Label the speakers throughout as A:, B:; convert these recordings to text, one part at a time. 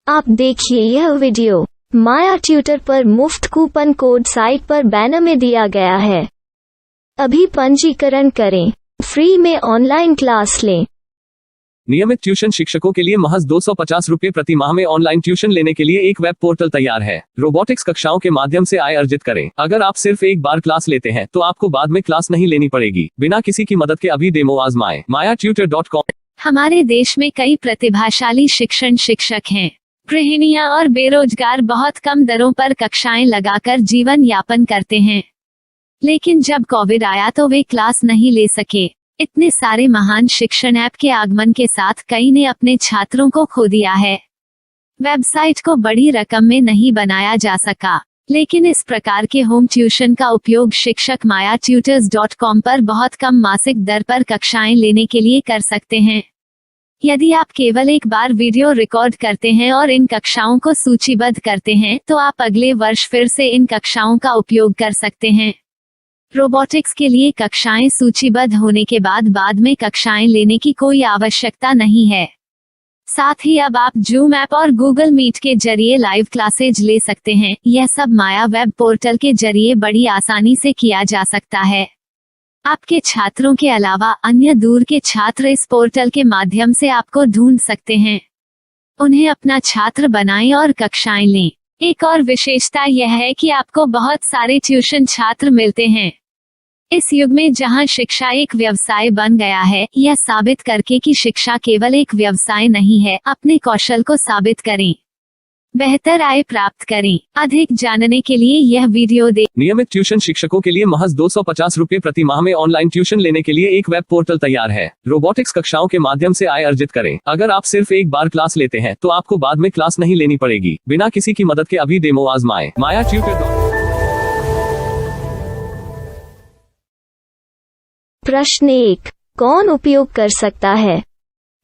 A: आप देखिए यह वीडियो माया ट्यूटर पर मुफ्त कूपन कोड साइट पर बैनर में दिया गया है। अभी पंजीकरण करें, फ्री में ऑनलाइन क्लास लें।
B: नियमित ट्यूशन शिक्षकों के लिए महज 250 रुपये प्रति माह में ऑनलाइन ट्यूशन लेने के लिए एक वेब पोर्टल तैयार है। रोबोटिक्स कक्षाओं के माध्यम से आय अर्जित करें। अगर आप सिर्फ एक बार क्लास लेते हैं तो आपको बाद में क्लास नहीं लेनी पड़ेगी। बिना किसी की मदद के अभी डेमो आजमाएं। mayatutor.com।
C: हमारे देश में कई प्रतिभाशाली शिक्षक हैं। गृहिणियां और बेरोजगार बहुत कम दरों पर कक्षाएं लगाकर जीवन यापन करते हैं, लेकिन जब कोविड आया तो वे क्लास नहीं ले सके। इतने सारे महान शिक्षण ऐप के आगमन के साथ कई ने अपने छात्रों को खो दिया है। वेबसाइट को बड़ी रकम में नहीं बनाया जा सका, लेकिन इस प्रकार के होम ट्यूशन का उपयोग शिक्षक mayatutors.com पर बहुत कम मासिक दर पर कक्षाएं लेने के लिए कर सकते हैं। यदि आप केवल एक बार वीडियो रिकॉर्ड करते हैं और इन कक्षाओं को सूचीबद्ध करते हैं तो आप अगले वर्ष फिर से इन कक्षाओं का उपयोग कर सकते हैं। रोबोटिक्स के लिए कक्षाएं सूचीबद्ध होने के बाद में कक्षाएं लेने की कोई आवश्यकता नहीं है। साथ ही अब आप जूम ऐप और गूगल मीट के जरिए लाइव क्लासेज ले सकते हैं। यह सब माया वेब पोर्टल के जरिए बड़ी आसानी से किया जा सकता है। आपके छात्रों के अलावा अन्य दूर के छात्र इस पोर्टल के माध्यम से आपको ढूंढ सकते हैं। उन्हें अपना छात्र बनाएं और कक्षाएं लें। एक और विशेषता यह है कि आपको बहुत सारे ट्यूशन छात्र मिलते हैं। इस युग में जहां शिक्षा एक व्यवसाय बन गया है, यह साबित करके कि शिक्षा केवल एक व्यवसाय नहीं है, अपने कौशल को साबित करें, बेहतर आय प्राप्त करें। अधिक जानने के लिए यह वीडियो देखें।
B: नियमित ट्यूशन शिक्षकों के लिए महज 250 रुपये प्रति माह में ऑनलाइन ट्यूशन लेने के लिए एक वेब पोर्टल तैयार है। रोबोटिक्स कक्षाओं के माध्यम से आय अर्जित करें। अगर आप सिर्फ एक बार क्लास लेते हैं तो आपको बाद में क्लास नहीं लेनी पड़ेगी। बिना किसी की मदद के अभी डेमो आजमाएं। mayatutor.com।
A: प्रश्न 1, कौन उपयोग कर सकता है?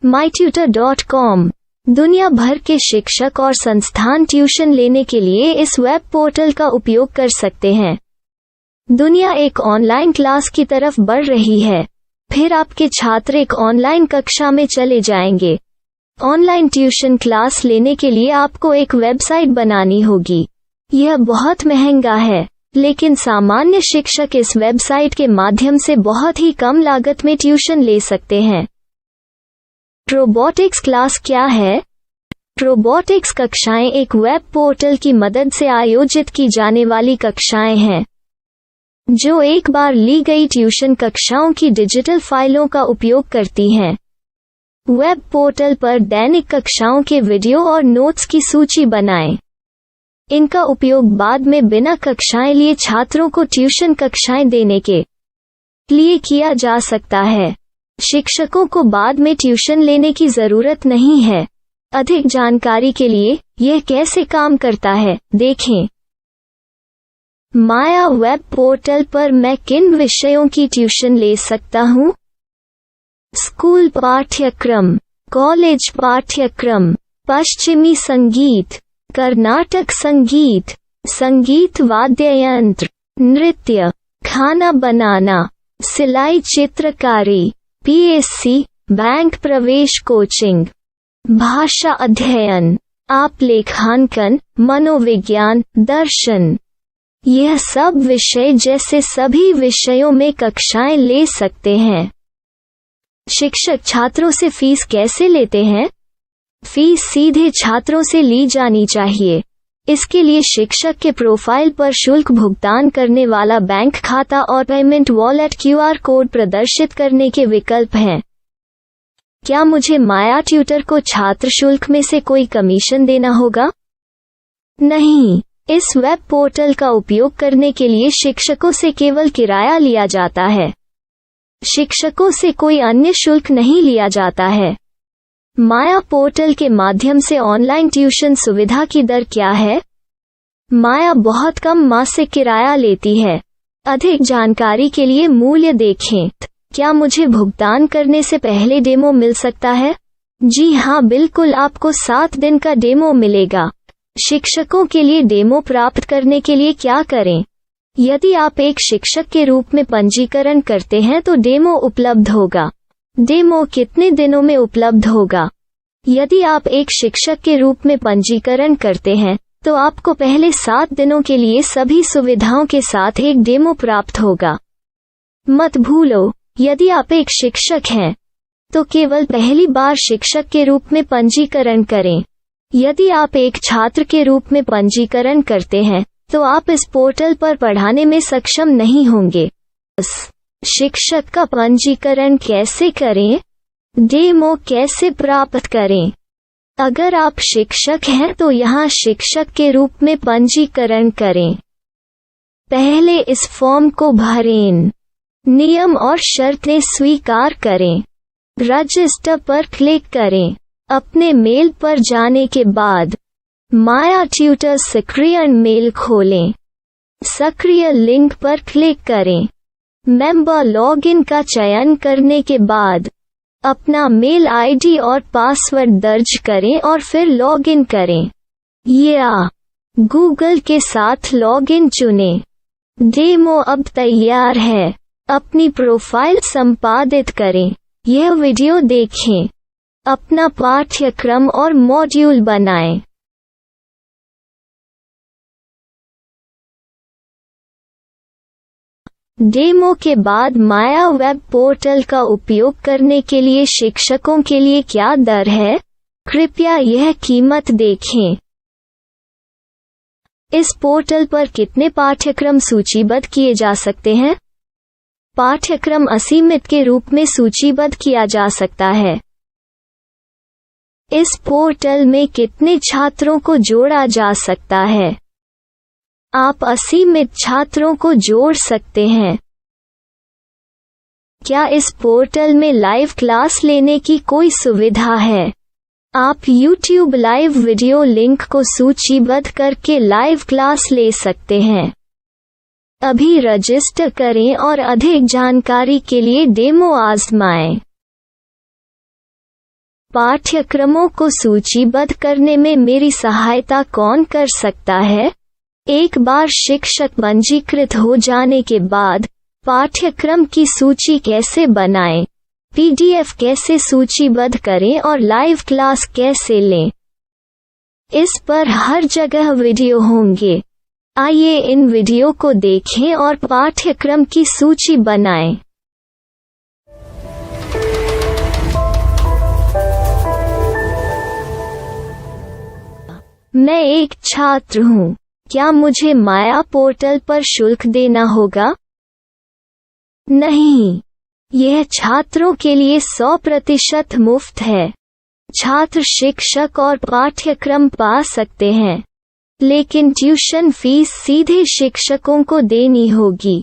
A: mytutor.com दुनिया भर के शिक्षक और संस्थान ट्यूशन लेने के लिए इस वेब पोर्टल का उपयोग कर सकते हैं। दुनिया एक ऑनलाइन क्लास की तरफ बढ़ रही है। फिर आपके छात्र एक ऑनलाइन कक्षा में चले जाएंगे। ऑनलाइन ट्यूशन क्लास लेने के लिए आपको एक वेबसाइट बनानी होगी। यह बहुत महंगा है, लेकिन सामान्य शिक्षक इस वेबसाइट के माध्यम से बहुत ही कम लागत में ट्यूशन ले सकते हैं। रोबोटिक्स क्लास क्या है? रोबोटिक्स कक्षाएं एक वेब पोर्टल की मदद से आयोजित की जाने वाली कक्षाएं हैं, जो एक बार ली गई ट्यूशन कक्षाओं की डिजिटल फाइलों का उपयोग करती हैं। वेब पोर्टल पर दैनिक कक्षाओं के वीडियो और नोट्स की सूची बनाएं। इनका उपयोग बाद में बिना कक्षाएं लिए छात्रों को ट्यूशन कक्षाएं देने के लिए किया जा सकता है। शिक्षकों को बाद में ट्यूशन लेने की जरूरत नहीं है। अधिक जानकारी के लिए यह कैसे काम करता है, देखें। माया वेब पोर्टल पर मैं किन विषयों की ट्यूशन ले सकता हूँ? स्कूल पाठ्यक्रम, कॉलेज पाठ्यक्रम, पश्चिमी संगीत, कर्नाटक संगीत, संगीत वाद्य यंत्र, नृत्य, खाना बनाना, सिलाई चित्रकारी, पीएससी, बैंक प्रवेश कोचिंग, भाषा अध्ययन, आप लेखांकन, मनोविज्ञान, दर्शन। यह सब विषय जैसे सभी विषयों में कक्षाएं ले सकते हैं। शिक्षक छात्रों से फीस कैसे लेते हैं? फीस सीधे छात्रों से ली जानी चाहिए। इसके लिए शिक्षक के प्रोफाइल पर शुल्क भुगतान करने वाला बैंक खाता और पेमेंट वॉलेट क्यूआर कोड प्रदर्शित करने के विकल्प हैं। क्या मुझे माया ट्यूटर को छात्र शुल्क में से कोई कमीशन देना होगा? नहीं, इस वेब पोर्टल का उपयोग करने के लिए शिक्षकों से केवल किराया लिया जाता है। शिक्षकों से कोई अन्य शुल्क नहीं लिया जाता है। माया पोर्टल के माध्यम से ऑनलाइन ट्यूशन सुविधा की दर क्या है? माया बहुत कम मासिक किराया लेती है। अधिक जानकारी के लिए मूल्य देखें। क्या मुझे भुगतान करने से पहले डेमो मिल सकता है? जी हाँ, बिल्कुल, आपको 7 दिन का डेमो मिलेगा। शिक्षकों के लिए डेमो प्राप्त करने के लिए क्या करें? यदि आप एक शिक्षक के रूप में पंजीकरण करते हैं तो डेमो उपलब्ध होगा। डेमो कितने दिनों में उपलब्ध होगा? यदि आप एक शिक्षक के रूप में पंजीकरण करते हैं तो आपको पहले 7 दिनों के लिए सभी सुविधाओं के साथ एक डेमो प्राप्त होगा। मत भूलो, यदि आप एक शिक्षक हैं तो केवल पहली बार शिक्षक के रूप में पंजीकरण करें। यदि आप एक छात्र के रूप में पंजीकरण करते हैं तो आप इस पोर्टल पर पढ़ाने में सक्षम नहीं होंगे। शिक्षक का पंजीकरण कैसे करें? डेमो कैसे प्राप्त करें? अगर आप शिक्षक हैं तो यहाँ शिक्षक के रूप में पंजीकरण करें। पहले इस फॉर्म को भरें। नियम और शर्तें स्वीकार करें। रजिस्टर पर क्लिक करें। अपने मेल पर जाने के बाद माया ट्यूटर सक्रिय मेल खोलें। सक्रिय लिंक पर क्लिक करें। मेंबर लॉगिन का चयन करने के बाद अपना मेल आईडी और पासवर्ड दर्ज करें और फिर लॉगिन करें या गूगल के साथ लॉगिन चुनें। डेमो अब तैयार है। अपनी प्रोफाइल संपादित करें। यह वीडियो देखें। अपना पाठ्यक्रम और मॉड्यूल बनाएं। डेमो के बाद माया वेब पोर्टल का उपयोग करने के लिए शिक्षकों के लिए क्या दर है? कृपया यह कीमत देखें। इस पोर्टल पर कितने पाठ्यक्रम सूचीबद्ध किए जा सकते हैं? पाठ्यक्रम असीमित के रूप में सूचीबद्ध किया जा सकता है। इस पोर्टल में कितने छात्रों को जोड़ा जा सकता है? आप असीमित छात्रों को जोड़ सकते हैं। क्या इस पोर्टल में लाइव क्लास लेने की कोई सुविधा है? आप YouTube लाइव वीडियो लिंक को सूचीबद्ध करके लाइव क्लास ले सकते हैं। अभी रजिस्टर करें और अधिक जानकारी के लिए डेमो आजमाएं। पाठ्यक्रमों को सूचीबद्ध करने में मेरी सहायता कौन कर सकता है? एक बार शिक्षक पंजीकृत हो जाने के बाद पाठ्यक्रम की सूची कैसे बनाएं, PDF कैसे सूचीबद्ध करें और लाइव क्लास कैसे लें, इस पर हर जगह वीडियो होंगे। आइए इन वीडियो को देखें और पाठ्यक्रम की सूची बनाएं। मैं एक छात्र हूँ। क्या मुझे माया पोर्टल पर शुल्क देना होगा? नहीं, यह छात्रों के लिए 100% मुफ्त है। छात्र शिक्षक और पाठ्यक्रम पा सकते हैं, लेकिन ट्यूशन फीस सीधे शिक्षकों को देनी होगी।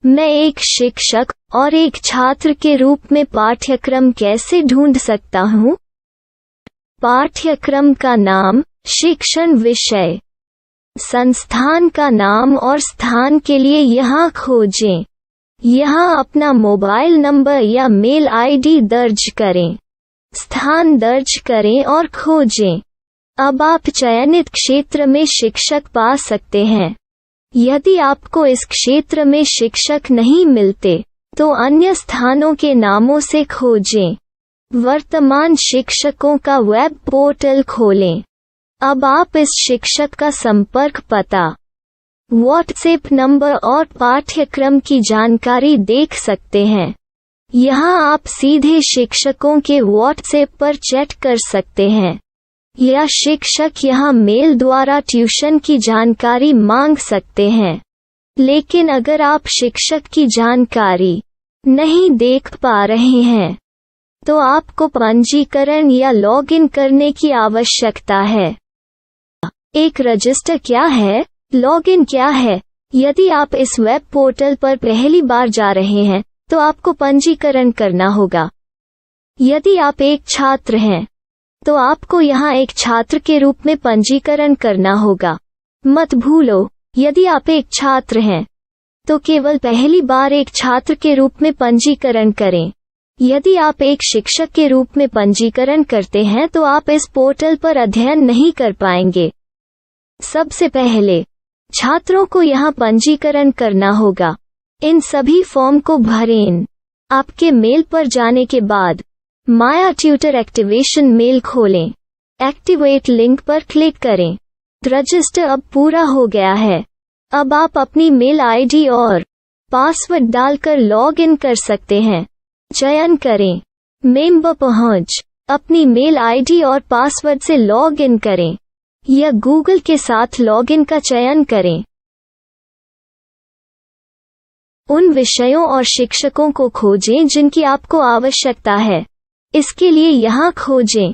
A: मैं एक शिक्षक और एक छात्र के रूप में पाठ्यक्रम कैसे ढूंढ सकता हूँ? पाठ्यक्रम का नाम, शिक्षण विषय, संस्थान का नाम और स्थान के लिए यहाँ खोजें। यहाँ अपना मोबाइल नंबर या मेल आईडी दर्ज करें। स्थान दर्ज करें और खोजें। अब आप चयनित क्षेत्र में शिक्षक पा सकते हैं। यदि आपको इस क्षेत्र में शिक्षक नहीं मिलते तो अन्य स्थानों के नामों से खोजें। वर्तमान शिक्षकों का वेब पोर्टल खोलें। अब आप इस शिक्षक का संपर्क पता, व्हाट्सएप नंबर और पाठ्यक्रम की जानकारी देख सकते हैं। यहाँ आप सीधे शिक्षकों के व्हाट्सएप पर चैट कर सकते हैं या शिक्षक यहाँ मेल द्वारा ट्यूशन की जानकारी मांग सकते हैं। लेकिन अगर आप शिक्षक की जानकारी नहीं देख पा रहे हैं तो आपको पंजीकरण या लॉगिन करने की आवश्यकता है। एक रजिस्टर क्या है? लॉगिन क्या है? यदि आप इस वेब पोर्टल पर पहली बार जा रहे हैं तो आपको पंजीकरण करना होगा। यदि आप एक छात्र हैं तो आपको यहाँ एक छात्र के रूप में पंजीकरण करना होगा। मत भूलो, यदि आप एक छात्र हैं तो केवल पहली बार एक छात्र के रूप में पंजीकरण करें। यदि आप एक शिक्षक के रूप में पंजीकरण करते हैं तो आप इस पोर्टल पर अध्ययन नहीं कर पाएंगे। सबसे पहले छात्रों को यहाँ पंजीकरण करना होगा। इन सभी फॉर्म को भरें। आपके मेल पर जाने के बाद माया ट्यूटर एक्टिवेशन मेल खोलें। एक्टिवेट लिंक पर क्लिक करें। रजिस्टर अब पूरा हो गया है। अब आप अपनी मेल आईडी और पासवर्ड डालकर लॉग इन कर सकते हैं। चयन करें मेंबर पहुंच। अपनी मेल आईडी और पासवर्ड से लॉग इन करें या गूगल के साथ लॉग इन का चयन करें। उन विषयों और शिक्षकों को खोजें जिनकी आपको आवश्यकता है। इसके लिए यहाँ खोजें।